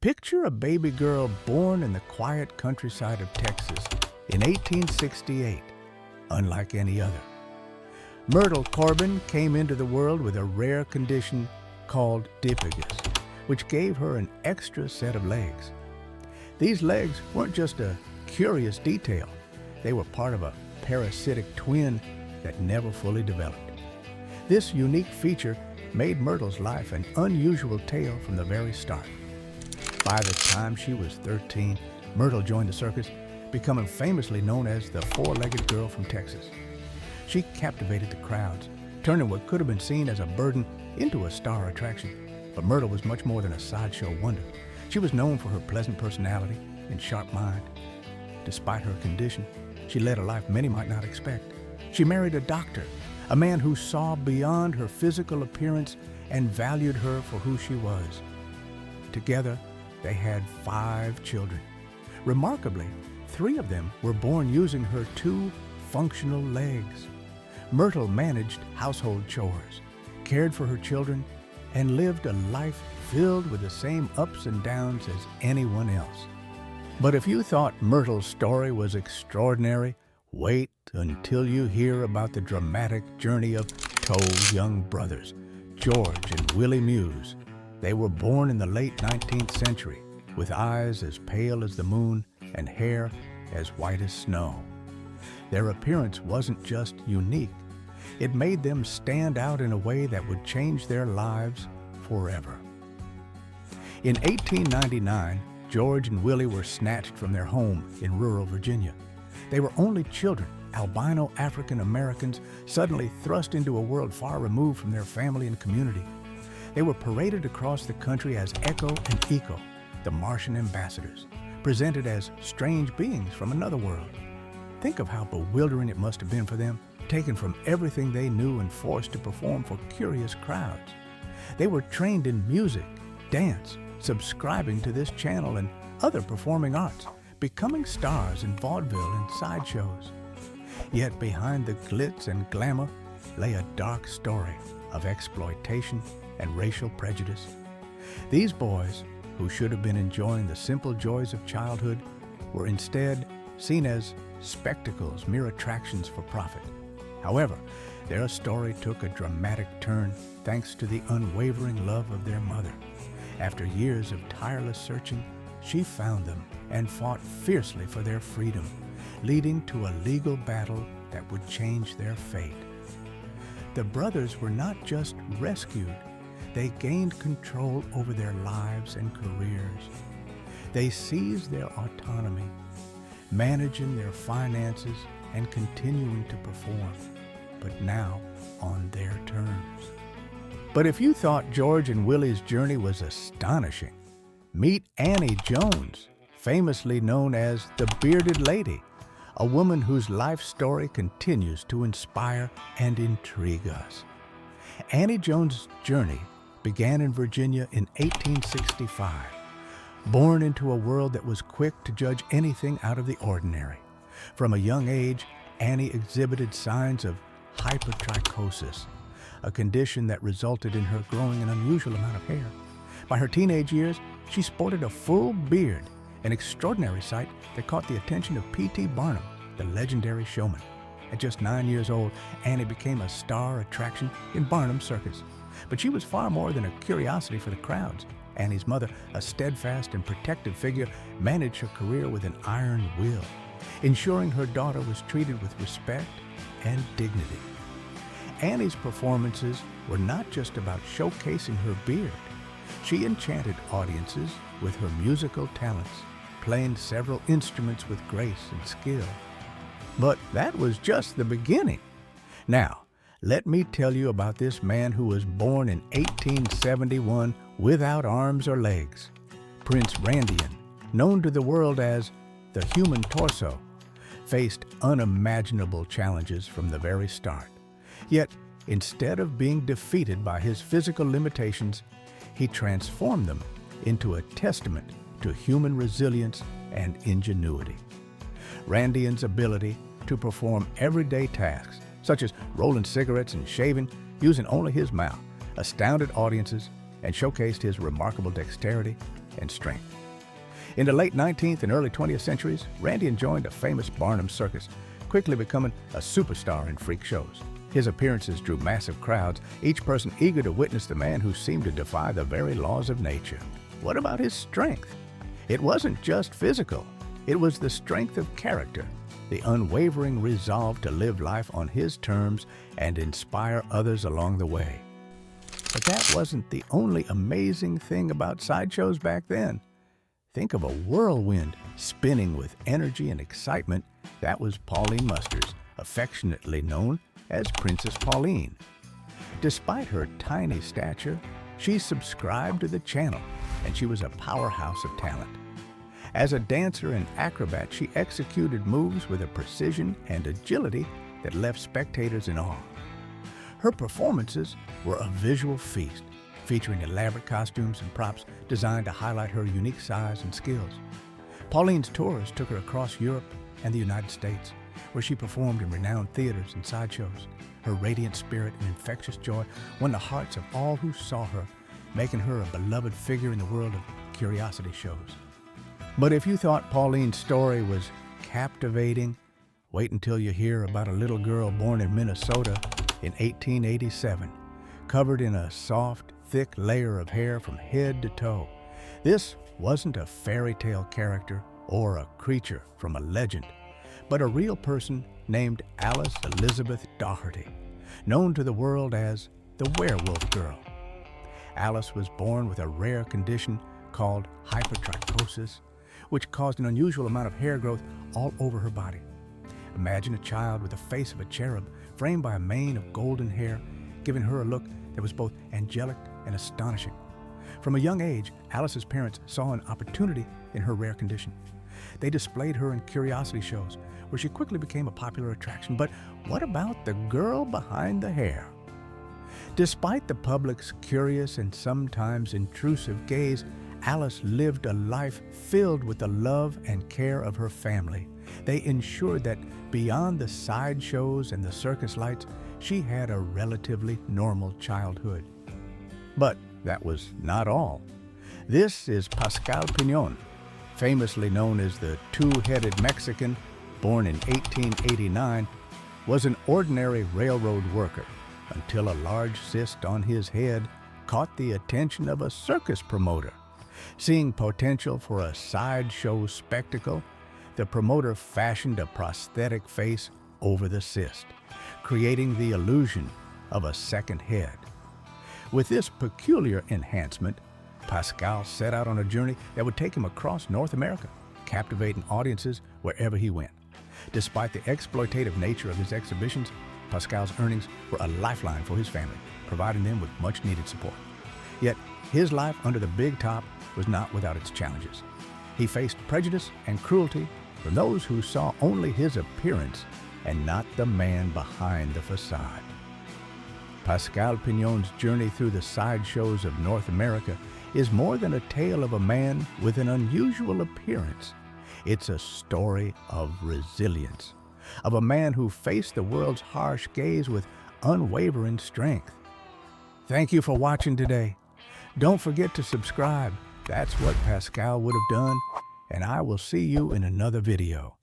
Picture a baby girl born in the quiet countryside of Texas in 1868, unlike any other. Myrtle Corbin came into the world with a rare condition called diphagus, which gave her an extra set of legs. These legs weren't just a curious detail. They were part of a parasitic twin that never fully developed. This unique feature made Myrtle's life an unusual tale from the very start. By the time she was 13, Myrtle joined the circus, becoming famously known as the four-legged girl from Texas. She captivated the crowds, turning what could have been seen as a burden into a star attraction. But Myrtle was much more than a sideshow wonder. She was known for her pleasant personality and sharp mind. Despite her condition, she led a life many might not expect. She married a doctor, a man who saw beyond her physical appearance and valued her for who she was. Together, they had 5 children. Remarkably, 3 of them were born using her 2 functional legs. Myrtle managed household chores, cared for her children, and lived a life filled with the same ups and downs as anyone else. But if you thought Myrtle's story was extraordinary, wait until you hear about the dramatic journey of two young brothers, George and Willie Muse. They were born in the late 19th century, with eyes as pale as the moon and hair as white as snow. Their appearance wasn't just unique, it made them stand out in a way that would change their lives forever. In 1899, George and Willie were snatched from their home in rural Virginia. They were only children, albino African Americans suddenly thrust into a world far removed from their family and community. They were paraded across the country as Echo and Eco, the Martian ambassadors, presented as strange beings from another world. Think of how bewildering it must have been for them, taken from everything they knew and forced to perform for curious crowds. They were trained in music, dance, subscribing to this channel and other performing arts, becoming stars in vaudeville and sideshows. Yet behind the glitz and glamour lay a dark story of exploitation and racial prejudice. These boys, who should have been enjoying the simple joys of childhood, were instead seen as spectacles, mere attractions for profit. However, their story took a dramatic turn thanks to the unwavering love of their mother. After years of tireless searching, she found them and fought fiercely for their freedom, leading to a legal battle that would change their fate. The brothers were not just rescued, they gained control over their lives and careers. They seized their autonomy, managing their finances and continuing to perform, but now on their terms. But if you thought George and Willie's journey was astonishing, meet Annie Jones, famously known as the Bearded Lady, a woman whose life story continues to inspire and intrigue us. Annie Jones' journey began in Virginia in 1865. Born into a world that was quick to judge anything out of the ordinary. From a young age, Annie exhibited signs of hypertrichosis, a condition that resulted in her growing an unusual amount of hair. By her teenage years, she sported a full beard, an extraordinary sight that caught the attention of P.T. Barnum, the legendary showman. At just 9 years old, Annie became a star attraction in Barnum's Circus. But she was far more than a curiosity for the crowds. Annie's mother, a steadfast and protective figure, managed her career with an iron will, ensuring her daughter was treated with respect and dignity. Annie's performances were not just about showcasing her beard. She enchanted audiences with her musical talents, playing several instruments with grace and skill. But that was just the beginning. Now, let me tell you about this man who was born in 1871 without arms or legs. Prince Randian, known to the world as the human torso, faced unimaginable challenges from the very start. Yet, instead of being defeated by his physical limitations, he transformed them into a testament to human resilience and ingenuity. Randian's ability to perform everyday tasks, such as rolling cigarettes and shaving using only his mouth, astounded audiences and showcased his remarkable dexterity, and strength. In the late 19th and early 20th centuries, Randy joined a famous Barnum Circus, quickly becoming a superstar in freak shows. His appearances drew massive crowds, each person eager to witness the man who seemed to defy the very laws of nature. What about his strength? It wasn't just physical. It was the strength of character, the unwavering resolve to live life on his terms and inspire others along the way. But that wasn't the only amazing thing about sideshows back then. Think of a whirlwind spinning with energy and excitement. That was Pauline Musters, affectionately known as Princess Pauline. Despite her tiny stature, she subscribed to the channel, and she was a powerhouse of talent. As a dancer and acrobat, she executed moves with a precision and agility that left spectators in awe. Her performances were a visual feast, featuring elaborate costumes and props designed to highlight her unique size and skills. Pauline's tours took her across Europe and the United States, where she performed in renowned theaters and sideshows. Her radiant spirit and infectious joy won the hearts of all who saw her, making her a beloved figure in the world of curiosity shows. But if you thought Pauline's story was captivating, wait until you hear about a little girl born in Minnesota in 1887, covered in a soft, thick layer of hair from head to toe. This wasn't a fairy tale character or a creature from a legend, but a real person named Alice Elizabeth Doherty, known to the world as the Werewolf Girl. Alice was born with a rare condition called hypertrichosis, which caused an unusual amount of hair growth all over her body. Imagine a child with the face of a cherub, framed by a mane of golden hair, giving her a look that was both angelic and astonishing. From a young age, Alice's parents saw an opportunity in her rare condition. They displayed her in curiosity shows, where she quickly became a popular attraction. But what about the girl behind the hair? Despite the public's curious and sometimes intrusive gaze, Alice lived a life filled with the love and care of her family. They ensured that beyond the sideshows and the circus lights, she had a relatively normal childhood. But that was not all. This is Pascal Piñon, famously known as the Two-Headed Mexican, born in 1889, was an ordinary railroad worker until a large cyst on his head caught the attention of a circus promoter. Seeing potential for a sideshow spectacle, the promoter fashioned a prosthetic face over the cyst, creating the illusion of a second head. With this peculiar enhancement, Pascal set out on a journey that would take him across North America, captivating audiences wherever he went. Despite the exploitative nature of his exhibitions, Pascal's earnings were a lifeline for his family, providing them with much-needed support. Yet, his life under the big top was not without its challenges. He faced prejudice and cruelty from those who saw only his appearance and not the man behind the facade. Pascal Piñon's journey through the sideshows of North America is more than a tale of a man with an unusual appearance. It's a story of resilience, of a man who faced the world's harsh gaze with unwavering strength. Thank you for watching today. Don't forget to subscribe. That's what Pascal would have done, and I will see you in another video.